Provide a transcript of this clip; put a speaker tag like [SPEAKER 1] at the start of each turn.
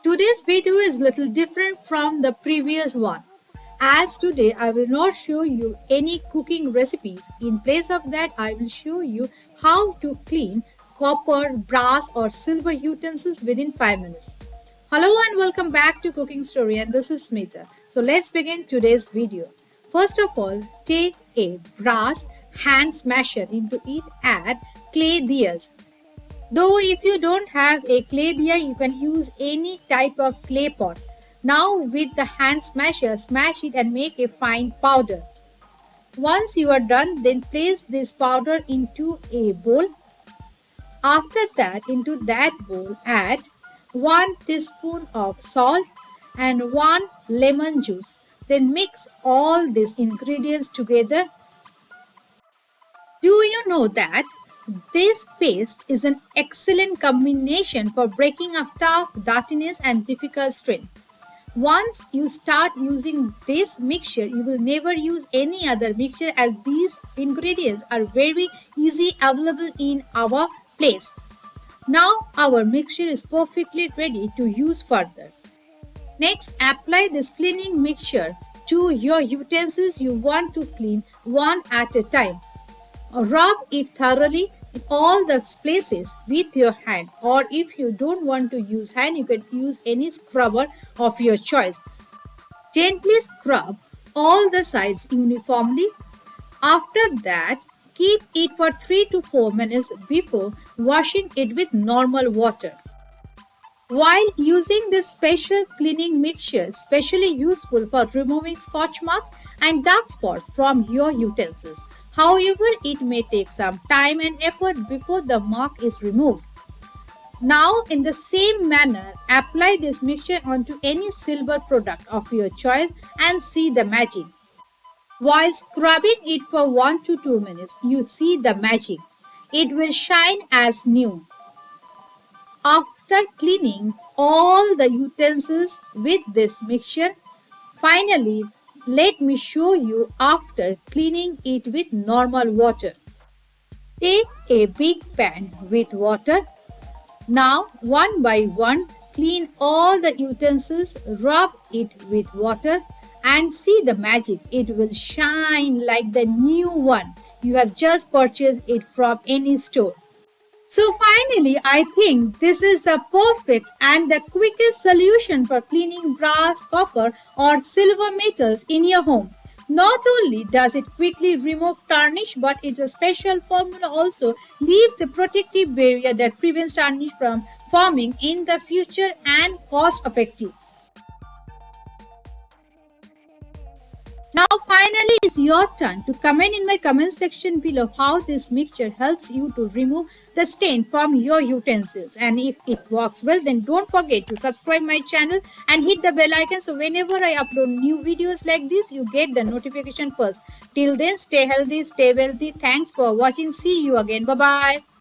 [SPEAKER 1] Today's video is little different from the previous one. As today I will not show you any cooking recipes. In place of that, I will show you how to clean copper, brass or silver utensils within 5 minutes. Hello and welcome back to Cooking Story, and this is Smita. So let's begin today's video. First of all, take a brass hand smasher. Into it add clay diyas. Though if you don't have a clay diya, you can use any type of clay pot. Now with the hand smasher, smash it and make a fine powder. Once you are done, then place this powder into a bowl. After that, into that bowl, add 1 teaspoon of salt and 1 lemon juice. Then mix all these ingredients together. Do you know that this paste is an excellent combination for breaking of tough, dirtiness and difficult strain? Once you start using this mixture, you will never use any other mixture as these ingredients are very easy available in our place. Now our mixture is perfectly ready to use further. Next, apply this cleaning mixture to your utensils you want to clean one at a time. Rub it thoroughly in all the places with your hand, or if you don't want to use hand, you can use any scrubber of your choice. Gently scrub all the sides uniformly. After that, keep it for 3 to 4 minutes before washing it with normal water. While using this special cleaning mixture, especially useful for removing scotch marks and dark spots from your utensils. However, it may take some time and effort before the mark is removed. Now, in the same manner, apply this mixture onto any silver product of your choice and see the magic. While scrubbing it for 1 to 2 minutes, you see the magic. It will shine as new. After cleaning all the utensils with this mixture, finally, let me show you after cleaning it with normal water. Take a big pan with water. Now, one by one, clean all the utensils, rub it with water, and see the magic. It will shine like the new one. You have just purchased it from any store. So finally, I think this is the perfect and the quickest solution for cleaning brass, copper or silver metals in your home. Not only does it quickly remove tarnish, but its a special formula also leaves a protective barrier that prevents tarnish from forming in the future and cost effective. Now finally it's your turn to comment in my comment section below how this mixture helps you to remove the stain from your utensils, and if it works well, then don't forget to subscribe my channel and hit the bell icon so whenever I upload new videos like this you get the notification first. Till then, stay healthy, stay wealthy. Thanks for watching. See you again. Bye bye.